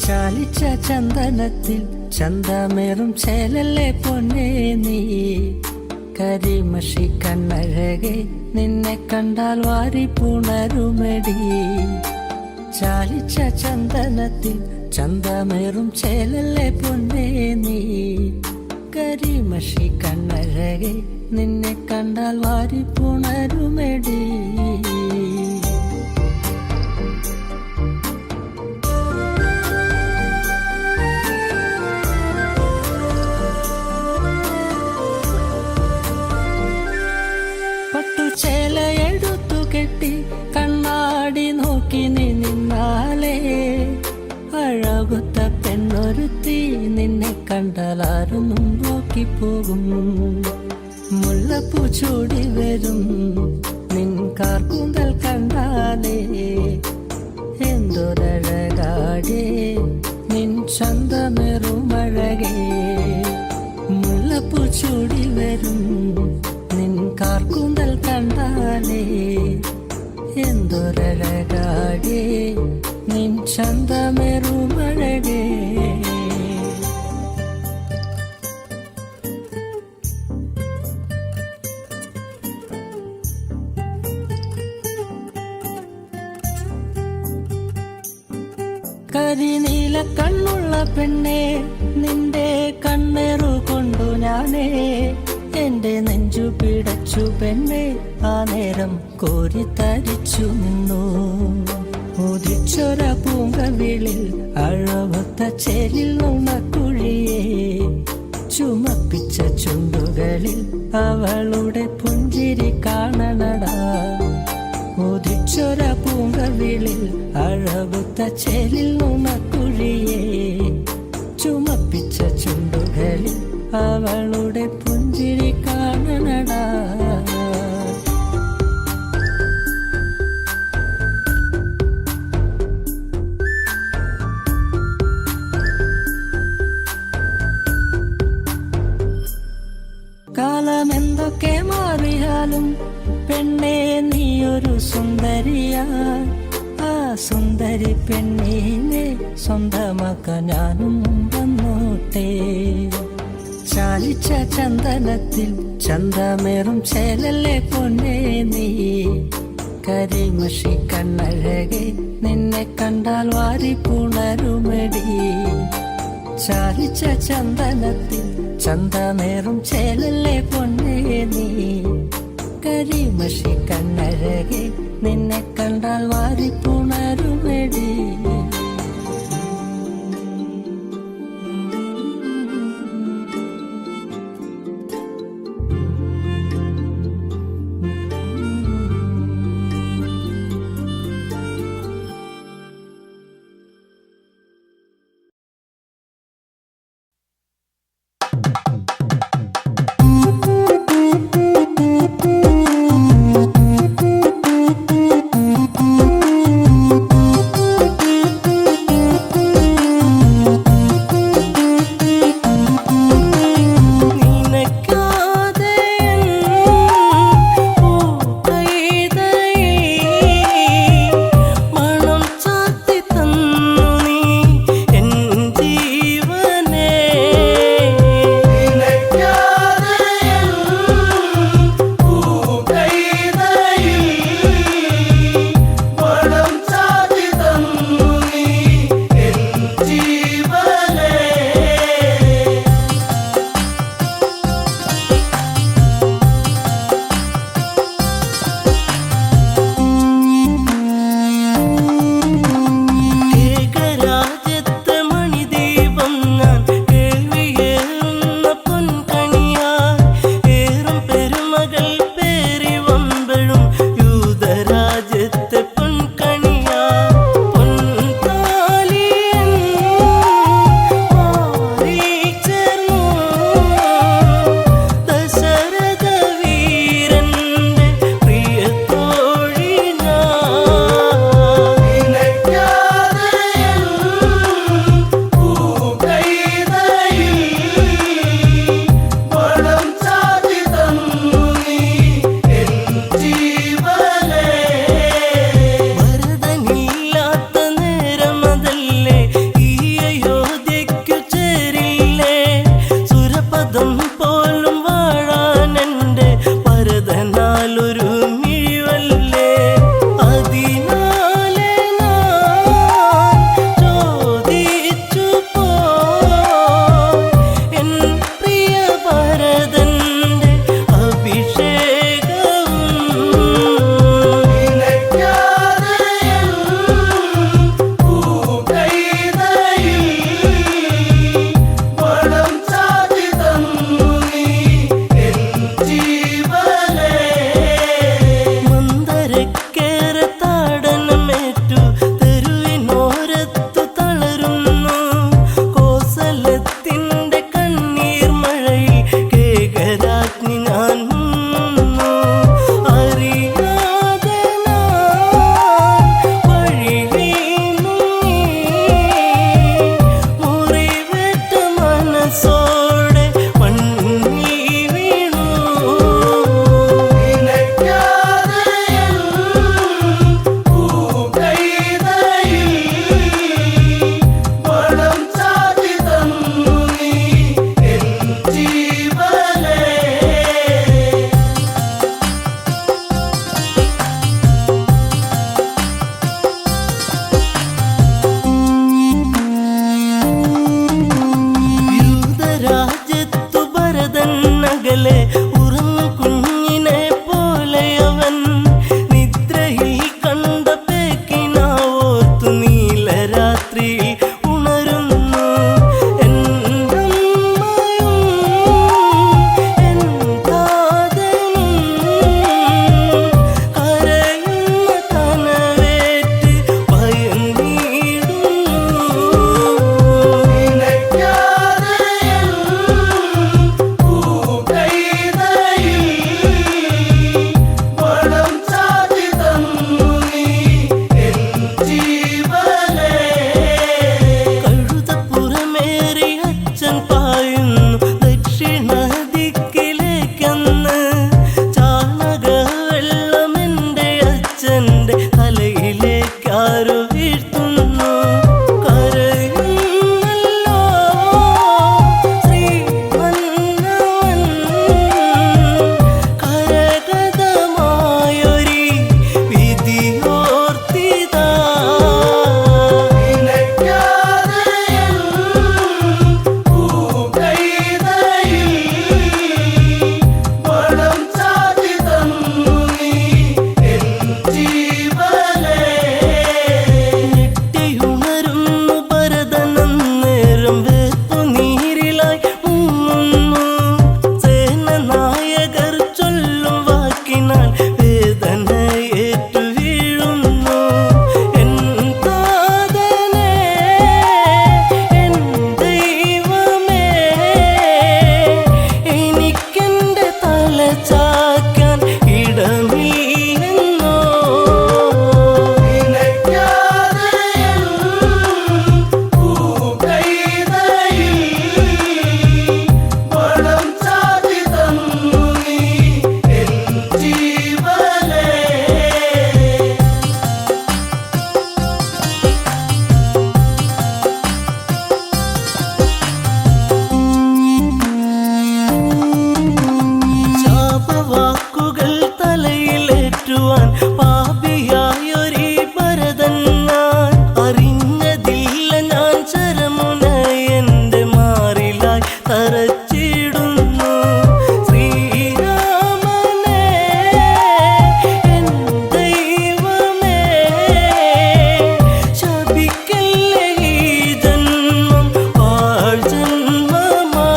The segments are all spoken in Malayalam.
ചാലിച്ച ചന്ദനത്തിൽ ചന്തമേറും ചേലല്ലേ പൊന്നേ നീ, കരിമഷി കണ്ണഴകെ നിന്നെ കണ്ടാൽ വാരി പുണരുമെടി. ചാലിച്ച ചന്ദനത്തിൽ ചന്തമേറും ചേലല്ലേ പൊന്നേ നീ, കരിമഷി കണ്ണഴകെ നിന്നെ കണ്ടാൽ വാരി പുണരുമെടി. ചേലയെടുത്തു കെട്ടി കണ്ണാടി നോക്കി നീ നിന്നാലേ, അഴകുത്ത പെണ്ണൊരുത്തി നിന്നെ കണ്ടാലാരും നോക്കിപ്പോകും. മുല്ലപ്പൂ ചൂടി വരും നിൻ കാർക്കൂന്തൽ കണ്ടാലേ, എന്തൊരഴകാടേ നിൻ ചന്തമേറുമഴകേ. മുല്ലപ്പൂ ചൂടി വരും നിൻ കാർക്കൂന്തൽ കണ്ടാലേ, എന്തൊരഴകാടേ നിൻ ചന്തമേറുമഴകേ. കരിനീല കണ്ണുള്ള പെണ്ണേ, നിന്റെ കണ്ണേറു കൊണ്ടു ഞാനേ എന്റെ നെഞ്ചു പിടച്ചു പെണ്ണേ, ആ നേരം കോരിത്തരിച്ചു നിന്നു. ഉദിച്ചൊര പൂങ്കവിളിൽ അഴവത്ത ചേലിൽ നുണക്കുഴിയെ, ചുമപ്പിച്ച ചുണ്ടുകളിൽ അവളുടെ പുഞ്ചിരി കാണണടാ. ഉദിച്ചൊര പൂങ്കവിളിൽ അഴവത്ത ചേലിൽ നുണക്കുഴിയെ, ചുമപ്പിച്ച ചുണ്ടുകളിൽ അവളുടെ പുഞ്ചിരി കാണണടാ. കാലമെന്തൊക്കെ മാറിയാലും പെണ്ണേ നീയൊരു സുന്ദരിയാ. ആ സുന്ദരി പെണ്ണിനെ സ്വന്തമാക്കാൻ ഞാനും വന്നോട്ടെ. ചാലിച്ച ചന്ദനത്തിൽ ചന്തമേറും ചേലല്ലേ പൊന്നേ നീ, കരിമഷി കണ്ണഴകെ നിന്നെ കണ്ടാൽ വാരി പുണരുമെടി. ചാലിച്ച ചന്ദനത്തിൽ ചന്തമേറും ചേലല്ലേ പൊന്നേ നീ, കരിമഷി കണ്ണഴകെ നിന്നെ കണ്ടാൽ വാരി പുണരുമെടി. പദം പോലും വാഴാൻ എൻ്റെ പരതനാലൊരു മിഴിവല്ലേ അതിനാലെ ഞാൻ ചോദിച്ചു എൻ പ്രിയ ഭരതന്റെ അഭിഷേകം ഉറങ്ങു കുഞ്ഞിനെ പോലെയവൻ നിദ്രയിൽ കണ്ട പേക്കിനാവോർത്തു നീലരാത്രിയിൽ ഉണരുന്നു എന്നമ്മയും എൻ കാതനും കരയുന്ന കനവേറ്റ് ഭയന്നിടുന്നു തലയിലേക്കാരോ വീഴ്ത്തുന്നു കരയുന്നല്ലോ ശ്രീമന്നവൻ കരഗതമായൊരി വിധിയോർത്തിതാ പാപിയായൊരു ഭരതൻ ഞാൻ അറിഞ്ഞതില്ല ഞാൻ ചരമുന എൻ്റെ മാറിലായി തറച്ചിടുന്നു ശ്രീരാമനെ എൻ ദൈവമേ ശപിക്കല്ലേ ഈ ജന്മം പാഴ് ജന്മമാ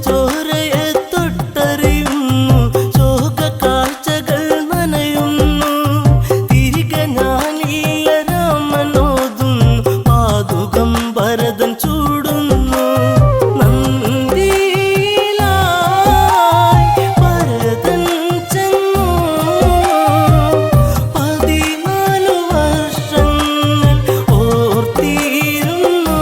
ചോരയെ തൊട്ടറിയുന്നു, ശോക കാഴ്ചകൾ നനയുന്നു. തിരികെ ഞാനില്ല രാമനോതുന്നു, പാതുകം ഭരതൻ ചൂടുന്നു. നന്ദിയിലായി ഭരതൻ ചെന്നു, 14 വർഷങ്ങൾ ഓർത്തിരുന്നു.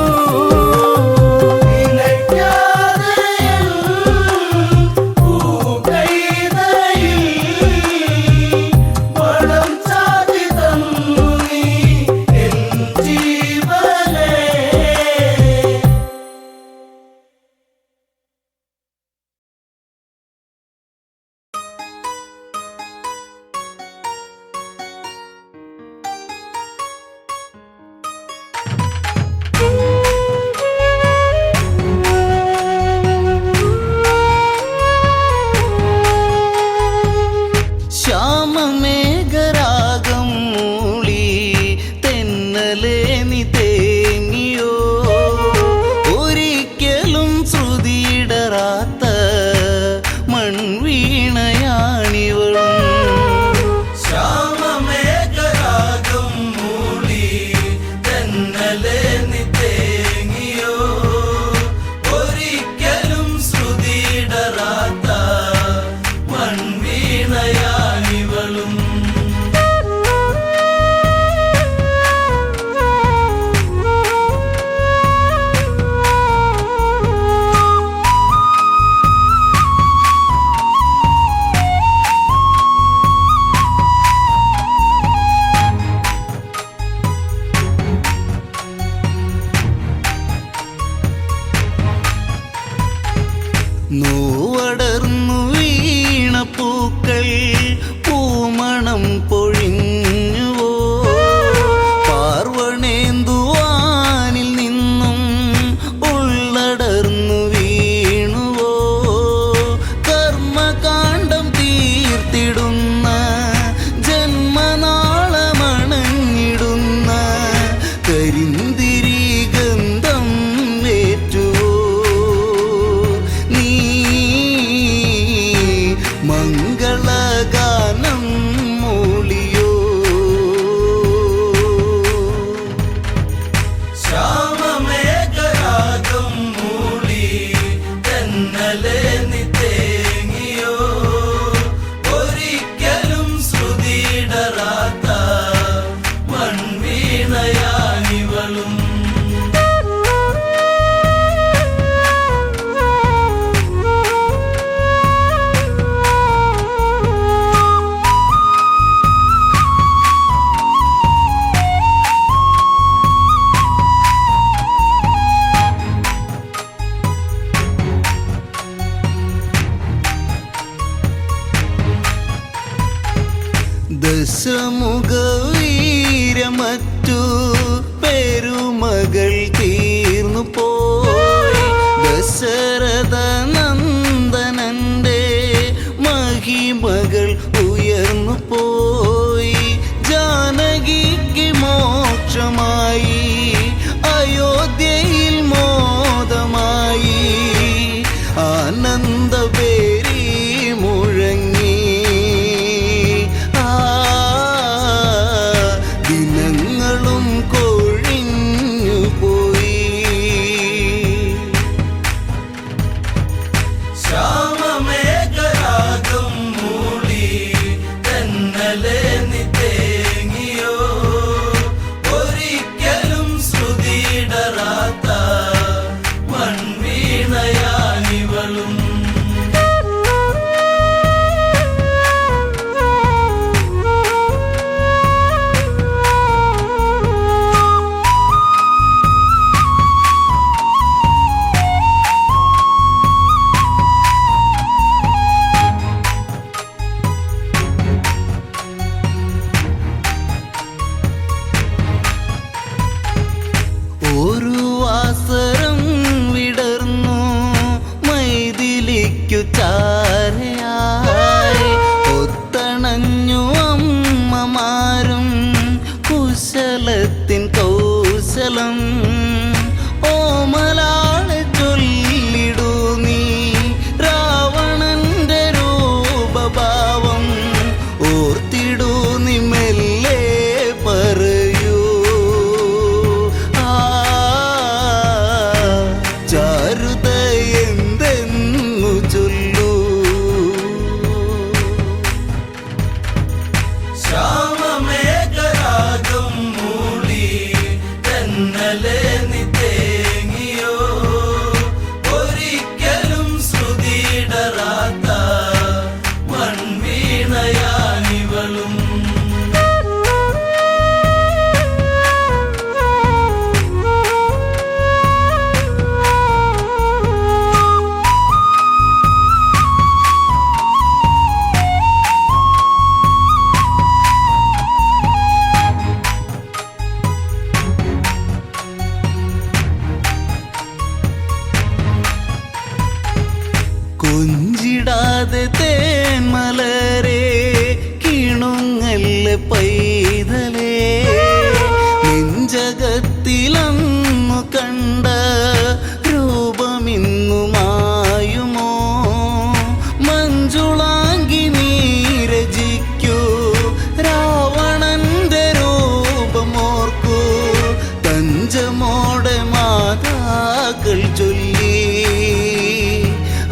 വാക്കൾ ചൊല്ലി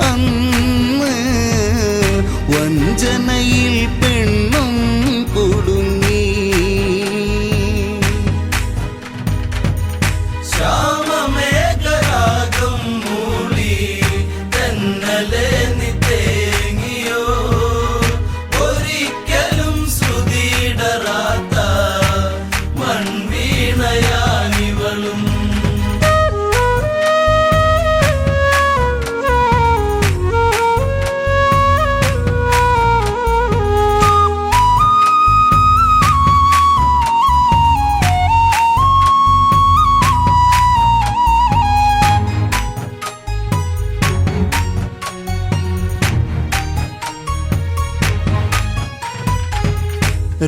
അന്ന് വഞ്ചനയിൽ പെണ്ണും കുടുങ്ങി. ശ്യാമമേഘരാഗം മൂളി തെന്നലെ നീ തേങ്ങിയോ, ഒരിക്കലും ശ്രുതിയിടറാത്ത മൺവീണയാനിവളും.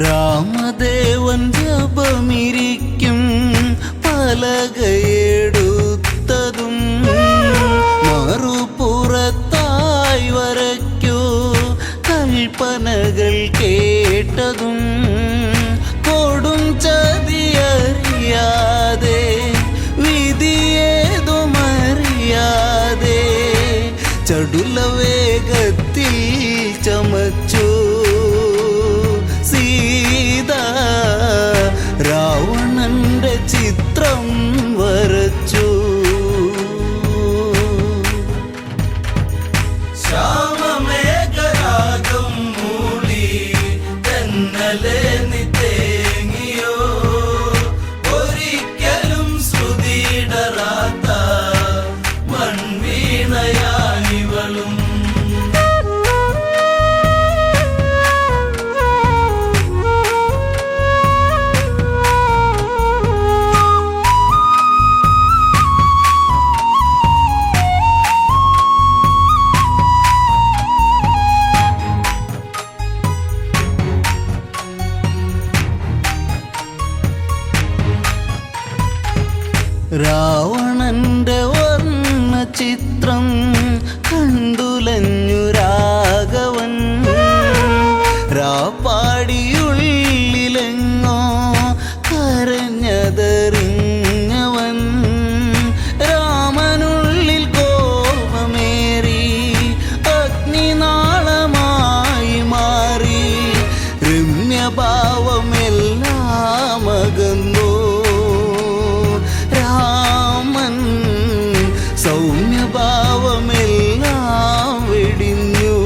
രാമദേവൻ ജപമിരിക്കും പലകയെടുത്തതും മറുപുറത്തായി വരയ്ക്കൂ കൽപ്പനകൾ കേട്ടതും കൊടും ചതിയറിയാതെ വിധിയേതുമറിയാതെ ചടുല വേഗത്തിൽ ചമച്ചു സീത രാവണന്റെ ചിത്രം വരച്ചു. ശ്യാമമേഘരാഗം മൂളി തെന്നലെ നീ തേങ്ങിയോ, ഒരിക്കലും ശ്രുതിയിടറാത്ത മൺവീണയാനിവളും. രാവണന്റെ വർണ്ണ ചിത്രം കണ്ടുലഞ്ഞു രാഘവൻ. രാപ്പാടിയുള്ളിലെങ്ങോ കരഞ്ഞതറിഞ്ഞവൻ. രാമനുള്ളിൽ കോപമേറി അഗ്നിനാളമായി മാറി. രമ്യഭാവമെല്ലാം അകന്നു. സൗമ്യഭാവമെല്ലാം വെടിഞ്ഞു.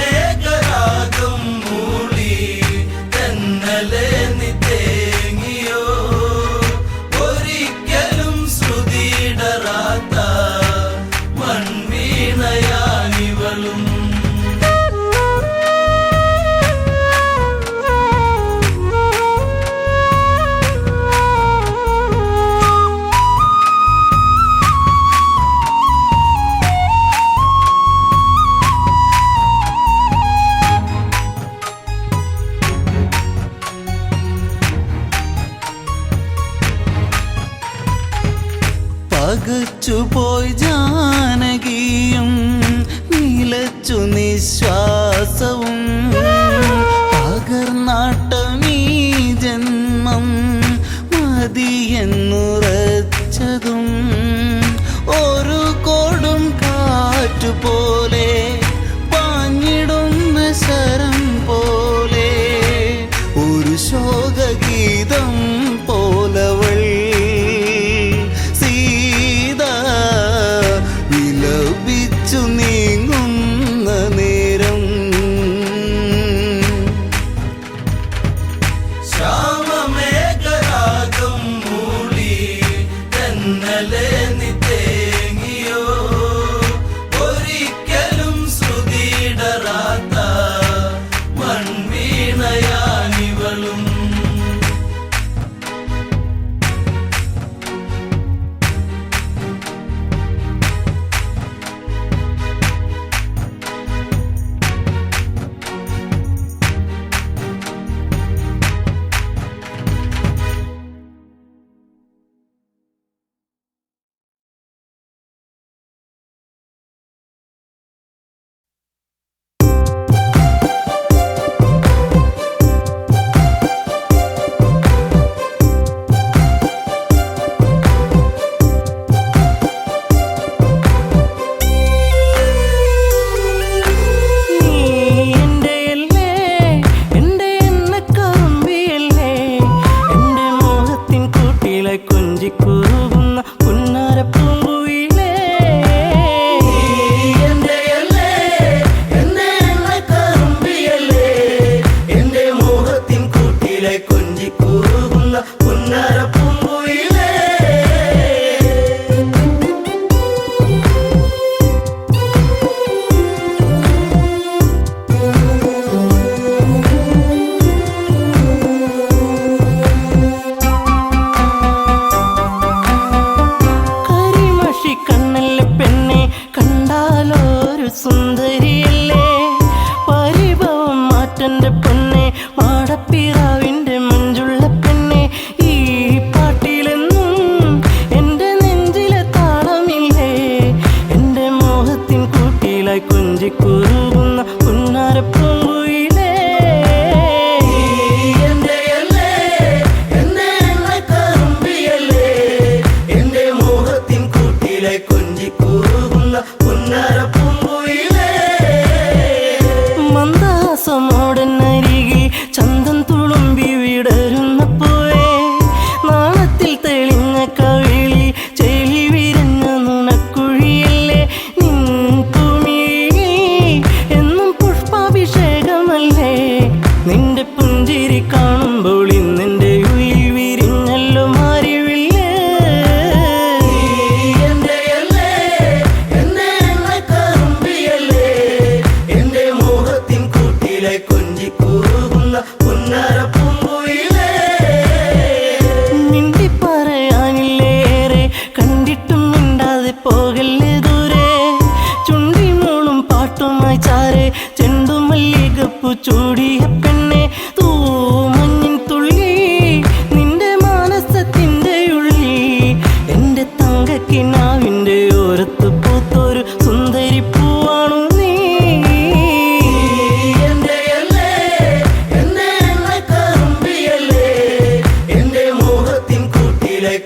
ശ്യാമമേഘരാഗം മൂളി തെന്നലെ നീ തേങ്ങിയോ, ഒരിക്കലും ശ്രുതിയിടറാത്ത മൺവീണയാനിവളും. പകച്ചുപോയി ജാനകിയും നിലച്ചു നിശ്വാസവും. പകർനാട്ടമീ ജന്മം മതിയെന്നുറച്ചതും ഒരു കൊടും കാറ്റുപോലെ പാഞ്ഞിടുന്ന ശരം പോലെ ഒരു ശോകഗീതം പോലവൾ വിലപിച്ചു നീങ്ങുന്ന നേരം. ശ്യാമമേഘരാഗം മൂളി തെന്നലെ നീ തേങ്ങിയോ, ഒരിക്കലും ശ്രുതിയിടറാത്ത മൺവീണയാനിവളും. ചൂടിയ പെണ്ണെ തൂമഞ്ഞിൻ തുള്ളി നിന്റെ മാനസത്തിന്റെ ഉള്ളി എന്റെ തങ്കക്കിനാവിന്റെ ഓരത്ത് പൂത്തൊരു സുന്ദരി പൂവാണു നീ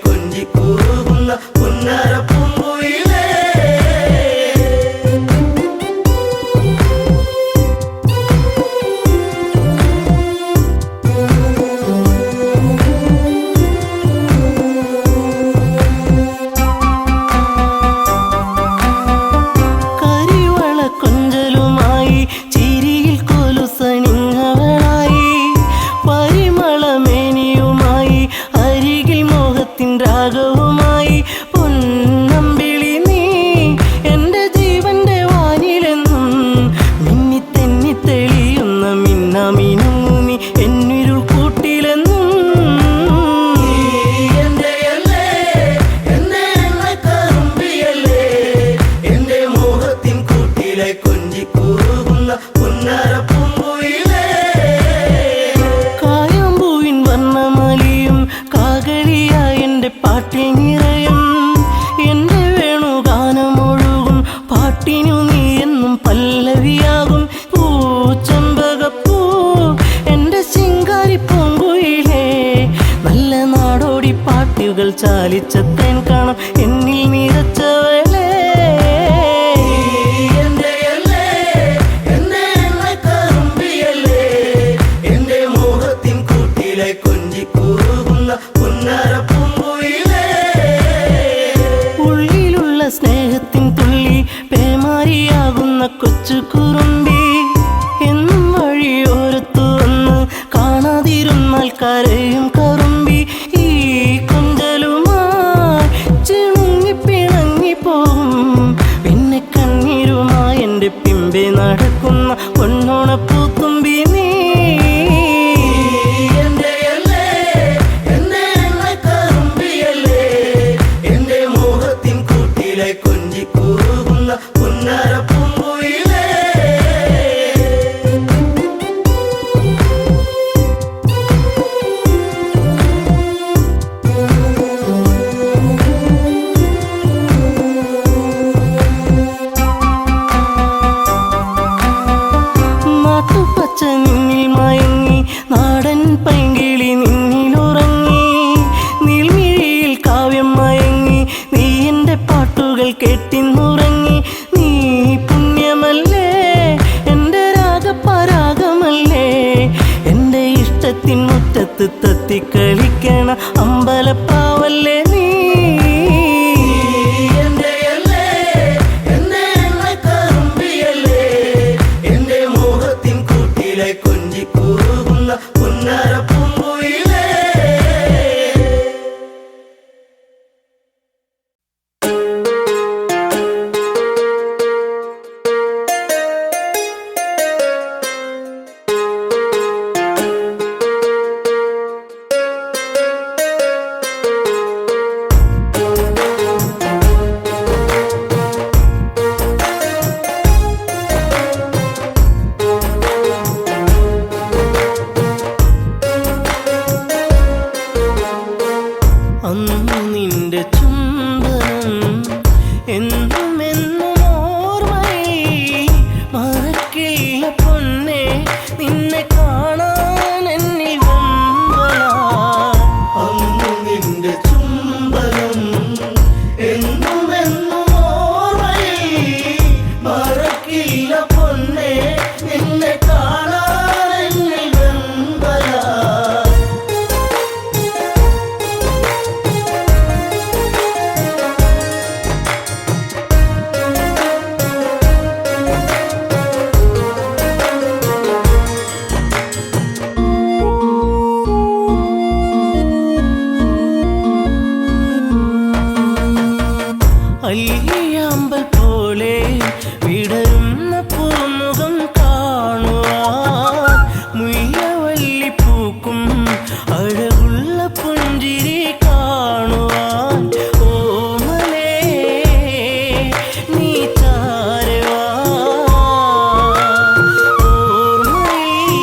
കൊഞ്ചിക്കൂറുന്ന പുന്നര പൂങ്കുയിലേ കരിവള കൊഞ്ചലുമായി ചിരിയിൽ കൊലുസണിഞ്ഞവളായി പരിമളമേനിയുമായി അരികിൽ മോഹത്തിൻ രാഗവുമായി പൊന്നമ്പിളി നീ എന്റെ ജീവന്റെ വാനിലെന്നും മിന്നി തെന്നി തെളിയുന്ന മിന്നാമിനുങ്ങു നീ എന്നിരുൾ കൂട്ടിലെന്നും കൊഞ്ചിക്കൂറുന്ന പുന്നര പൂങ്കുയിലേ കായാമ്പൂവിൻ വർണ്ണമലിയും കാകളിയായ എന്റെ പാട്ടിൽ നിറയും എന്റെ വേണുഗാനമൊഴുകും പാട്ടിനു നീ എന്നും പല്ലവിയാകും പൂച്ചെമ്പകപ്പൂ എന്റെ ശിങ്കാരി പൂങ്കുയിലേ നല്ല നാടോടി പാട്ടുകൾ ചാലിച്ച തേൻ കാണാം എന്നിൽ നിറച്ചവളേ കൊഞ്ചിക്കൂറുന്ന പുന്നര പൂങ്കുയിലേ ഉള്ളിലുള്ള സ്നേഹത്തിൻ തുള്ളി പേമാരിയാകുന്ന കൊച്ചു കുറുമ്പി എന്നും വഴിയോരത്തു വന്ന് കാണാതിരുന്നാൽ കരയും കറുമ്പി ഈ കൊഞ്ചലുമായി ചിണുങ്ങി പിണങ്ങി പോകും പിന്നെ കണ്ണീരുമായി എൻ്റെ പിമ്പെ നടക്കുന്ന പൊന്നോണപ്പൂത്തുമ്പി നീ കൊഞ്ചിക്കൂറുന്ന പുന്നര പൂങ്കുയിലേ നാട്ടുപച്ച നിന്നിൽ മയങ്ങി നാടൻ പൈങ്കിളി നിന്നിലുറങ്ങി നീൽമിഴിയിൽ കാവ്യം മയങ്ങി നീ എൻ്റെ പാട്ടുകൾ കേട്ടിന്നുറങ്ങി നീ പുണ്യമല്ലേ എൻ്റെ രാഗപരാഗമല്ലേ എൻ്റെ ഇഷ്ടത്തിൻ മുറ്റത്ത് തത്തിക്കളിക്കണ അമ്പലപ്പാവല്ലേ നീ കൊഞ്ചിക്കൂറുന്ന പുന്നര പൂങ്കുയിലേ അന്നു നിന്റെ ചുംബനം എന്നും എന്നും ഓർമ്മയിൽ മറക്കില്ല പൊന്നെ നിന്നെ കാണാൻ എന്നിൽ വെമ്പലാ അന്നു നിന്റെ ചുംബനം എന്നും എന്നും ഓർമ്മയിൽ മറക്കില്ല പൊന്നെ നിന്നെ കാണാൻ എന്നിൽ വെമ്പലാ അല്ലിയാമ്പൽ പോലെ വിടരുന്ന പൂമുഖം കാണുവാൻ മുയ്യവല്ലി പൂക്കും അഴകുള്ള പുഞ്ചിരി കാണുവാൻ ഓമലേ നീ ചാരവാ ഓർമ്മയിൽ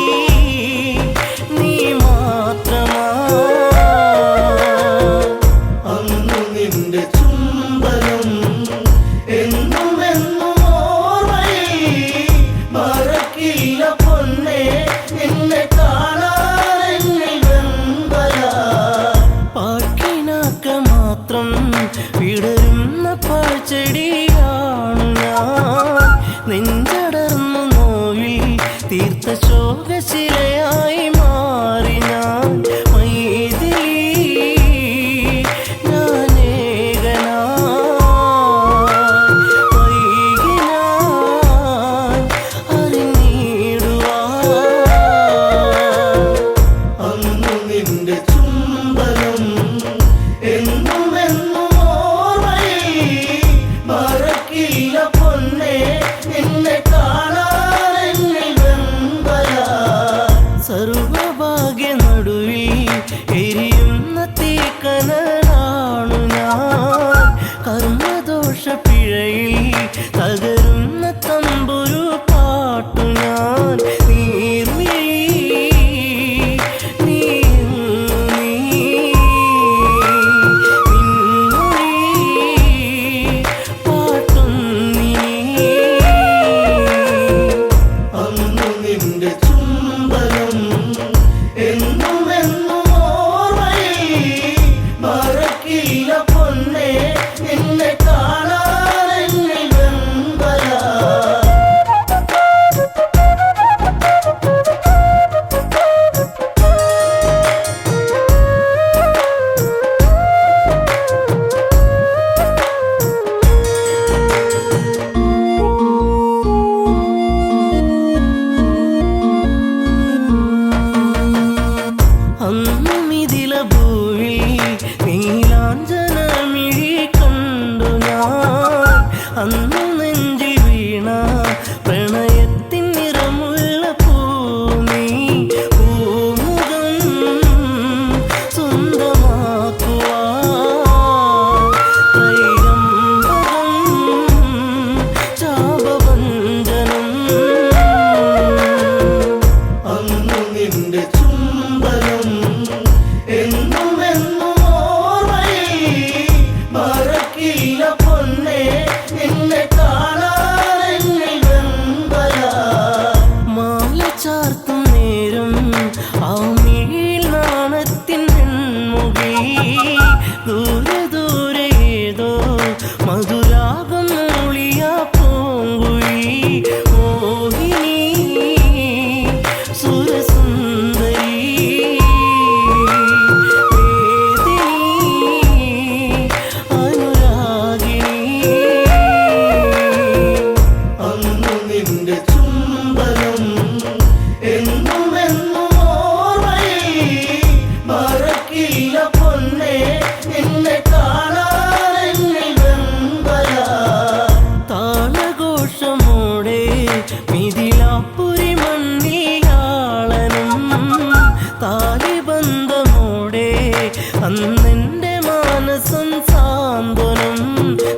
അന്നെൻ്റെ മാനസം സാന്ത്വനം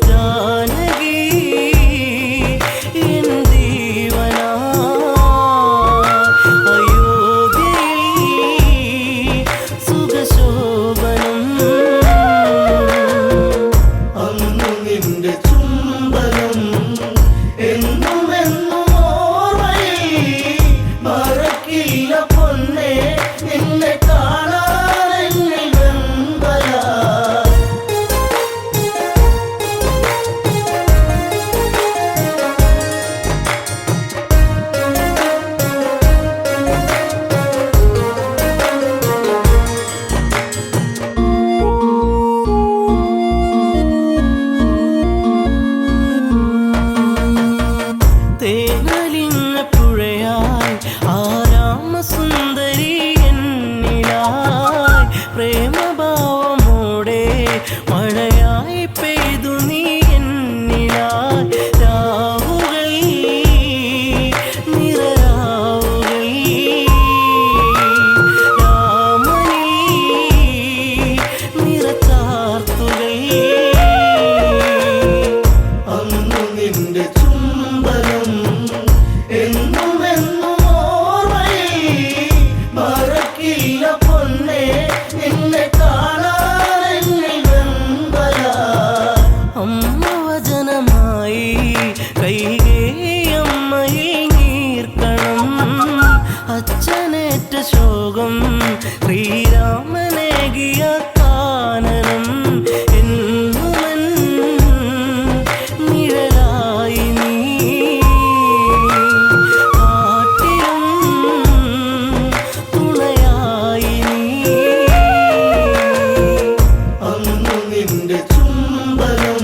ജാനകി എൻ ജീവനാ അയോധ്യയിൽ സുഖശോഭനം അന്നു നിന്റെ ചുംബനം എന്നും എന്നും ഓർമ്മയിൽ മറക്കില്ല പൊന്നേ നിന്നെ കാണാൻ എന്നിൽ വെമ്പല തേനലിഞ്ഞ പുഴയായി ആരാമസുന്ദരി എന്നിലായി പ്രേമഭാവമോടെ മഴയായി പെയ്തു നീ എന്നിലായി രാവുകൾ നിറരാവുകൾ രാമനീ നിറച്ചാർത്തുകൾ അന്നു നിന്റെ ചുംബനം എന്നും എന്നും ഓർമ്മയിൽ മറക്കില്ല പൊന്നേ നിന്നെ കാണാൻ എന്നിൽ വെമ്പല അമ്മ വചനമായി കൈകേയമ്മയിൽ നീർക്കണം അച്ഛനേറ്റ ശോകം ശ്രീരാമനേകിയ കാനനം എന്നുമൻ നിഴലായി നീ കാട്ടിലും തുണയായി നീ അന്നു നിന്റെ ചുംബനം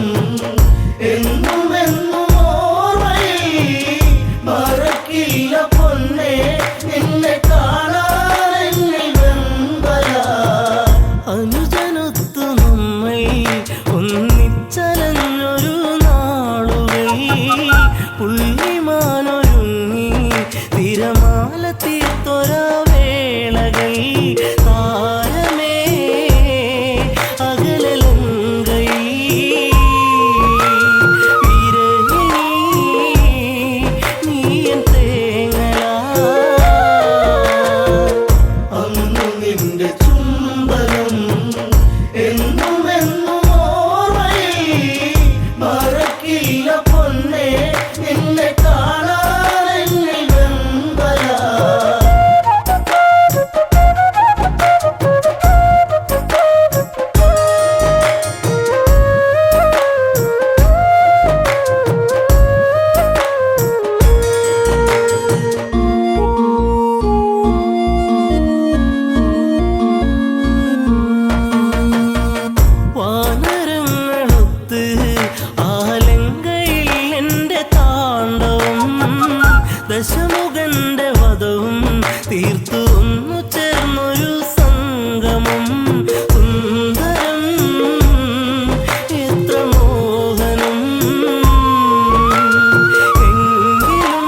എന്നും എന്നും ഓർമ്മയിൽ മറക്കില്ല പൊന്നേ നിന്നെ കാണാൻ എന്നിൽ വെമ്പല അനുജനൊത്തു നമ്മൾ ഒന്നിച്ചലഞ്ഞൊരു നാളുകൾ പുള്ളിമാനൊരുങ്ങി തിരമാല തീർത്തൊര വേളകൾ താരമേ അകലലങ്കൈ വിരഹിണി നീയൻ തേങ്ങലാ അന്നു നിന്റെ ചുംബനം എന്നും എന്നും ഓർമ്മയിൽ മറക്കില്ല പൊന്നേ നിന്നെ കാണാൻ എന്നിൽ വെമ്പല വാനരങ്ങളൊത്ത് ആലങ്കയിൽ എൻ്റെ താണ്ഡവം ദശമുഖന്റെ വധവും തീർത്തു ഒന്നു ചേർന്നൊരു സംഗമം സുന്ദരം എത്ര മോഹനം എങ്കിലും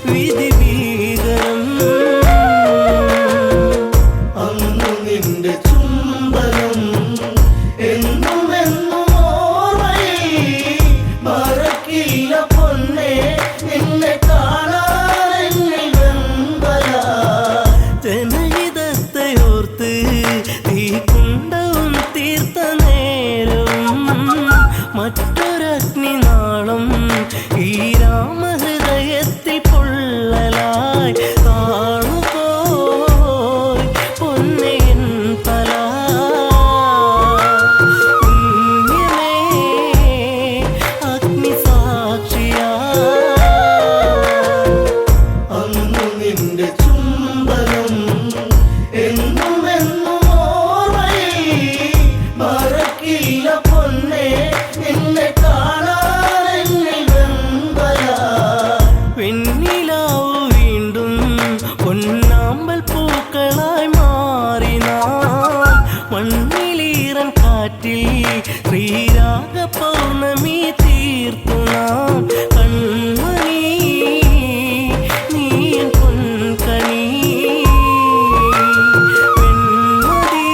വിധി ഭീകരം അന്നു നിന്റെ ചുംബനം എന്നും എന്നും ഓർമ്മയിൽ മറക്കില്ല പൊന്നേ നിന്നെ കാണാൻ എന്നിൽ വെമ്പല ജനഹിതത്തെയോർത്ത് തീക്കുണ്ടവും തീർത്ത നേരവും മറ്റൊരഗ്നി നാളം ഈ രാമഹൃദയത്തിൽ പൊള്ളലായി കാണുപോയി പൊന്നയൻ തല പുണ്യമേ അഗ്നിസാക്ഷിയാ അന്നു നിന്റെ ചുംബനം എന്നും എന്നും ഓർമ്മയിൽ മറക്കില്ല പൊന്നേ നിന്നെ കാണാൻ എന്നിൽ വെമ്പല വെണ്ണിലാവു വീണ്ടും പൊന്നാമ്പൽ പൂക്കളായി മാറി നാം മണ്ണിലീറൻ കാറ്റിൽ ശ്രീരാഗ പൗർണമി തീർത്തു നാം കൺമണി നീയൻ പൊൻകണി വെൺമതി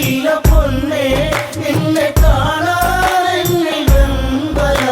മറക്കില്ല പൊന്നെ നിന്നെ കാണാൻ എന്നിൽ വെമ്പല.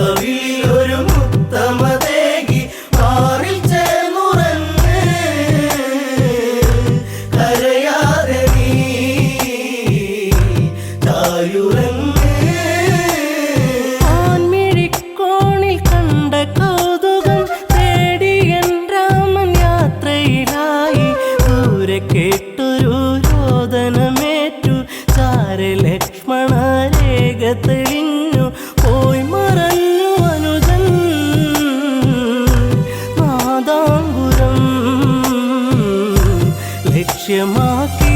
കവിളിൽ ഒരു മുത്തമതേകി മാറിൽ ചേർന്നുറങ്ങ് കരയാതെ നീ ചായുറങ്ങ്. ആൺമിഴിക്കോണിൽ കണ്ട കൗതുകം തേടി എൻ രാമൻ യാത്രയിലായി. ദൂരെ കേട്ടൊരു രോദനമേറ്റു ചാരെ ലക്ഷ്മണ രേഖ തെളിഞ്ഞു പോയി മറഞ്ഞു അനുജൻ നാദാംബുരം ലക്ഷ്യമാക്കി.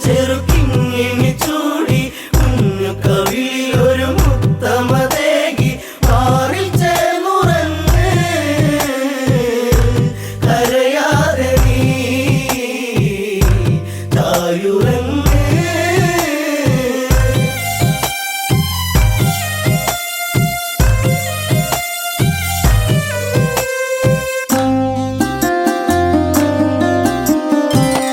ചെറുക്കിങ്ങിണി ചൂടി കുഞ്ഞു കവിളിൽ ഒരു മുത്തമതേകി മാറിൽ ചേർന്നുറങ്ങ് കരയാതെ നീ ചായുറങ്ങ്.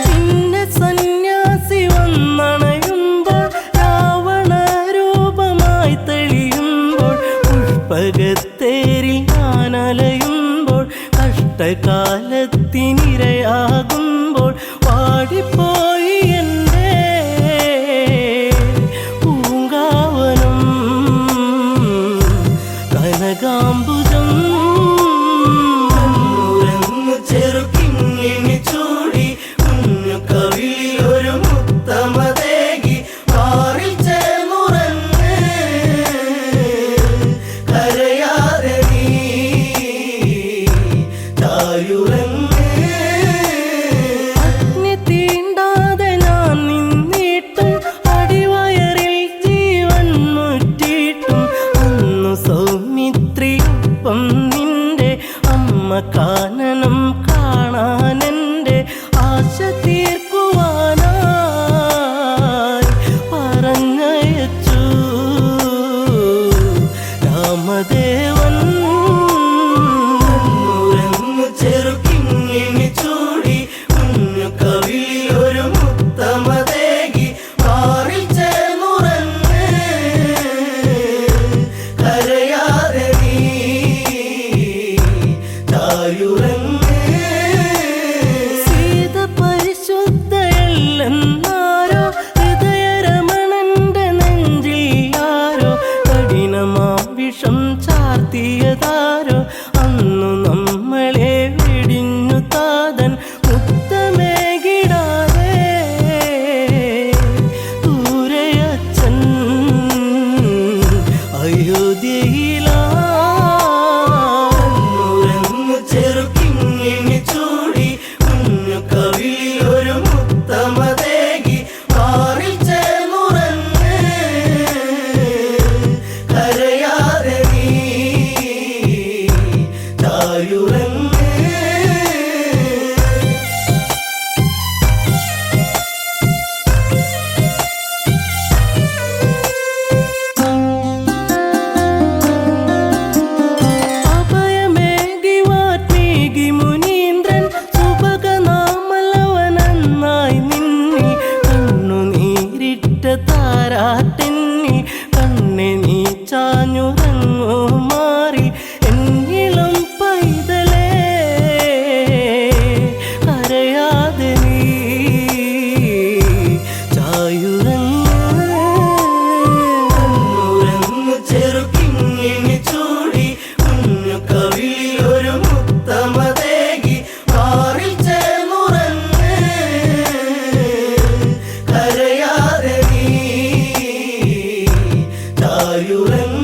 പിന്നെ സന്യാസി വന്നണയുമ്പോൾ രാവണ രൂപമായി തെളിയുമ്പോൾ പുഷ്പകത്തേരിൽ ഞാനലയുമ്പോൾ കഷ്ടകാലത്തിനിരയാകുമ്പോൾ പാടിപ്പോയി എൻ്റെ പൂങ്കാവനം കനകാംബുജം. ചെറുക്കിങ്ങിണി ചൂടി കുഞ്ഞു കവിളിൽ ഒരു മുത്തമതേകി മാറിൽ ചേർന്നുറങ്ങ് കരയാതെ നീ ചായുറങ്ങ്. അഗ്നി തീണ്ടാതെ ഞാൻ നിന്നിട്ടും അടിവയറിൽ ജീവൻ മുറ്റിയിട്ടും അന്നു സൗമിത്രിയൊപ്പം നിന്റെ അമ്മ കാനനം കാണാനെൻ്റെ ആശ തീർക്കുവാനായി പറഞ്ഞയച്ചു രാമദേവൻ. ചെറുക്കിങ്ങിണി ചൂടി കുഞ്ഞു കവിളിൽ ഒരു മുത്തമതേകി മാറിൽ ചേർന്നുറങ്ങ് കരയാതെ നീ ചായുറങ്ങ്. സീത പരിശുദ്ധയല്ലെന്നാരോ ഹൃദയരമണന്റെ നെഞ്ചിൽ ആരോ കഠിനമാം വിഷം ചാർത്തിയതാരോ അന്നു നമ്മളെ വെടിഞ്ഞു താതൻ മുത്തമേകിടാതെ ദൂരയച്ഛൻ അയോധ്യയിലാ. ചെറുക്കിങ്ങിണി ചൂടി കുഞ്ഞു കവിളിൽ ഒരു മുത്തമതേകി മാറിൽ ചേർന്നുറങ്ങ് കരയാതെ നീ ചായുറങ്ങ്. അഭയമേകി വാത്മീകി മുനീന്ദ്രൻ സുഭഗനാമലവനെന്നായി നിന്നിൽ കണ്ണുനീരിട്ട താരാട്ടെന്നിൽ കണ്ണെ നീ ചാഞ്ഞുറങ്ങോ മാറി എന്നിളം പൈതലേ കരയാതെ നീ ചായുറങ്ങ്. ചെറുക്കിങ്ങിണി ചൂടി കുഞ്ഞു കവിളിൽ ഒരു മുത്തമതേകി മാറിൽ ചേർന്നുറങ്ങ് കരയാതെ നീ ചായുറങ്ങ്.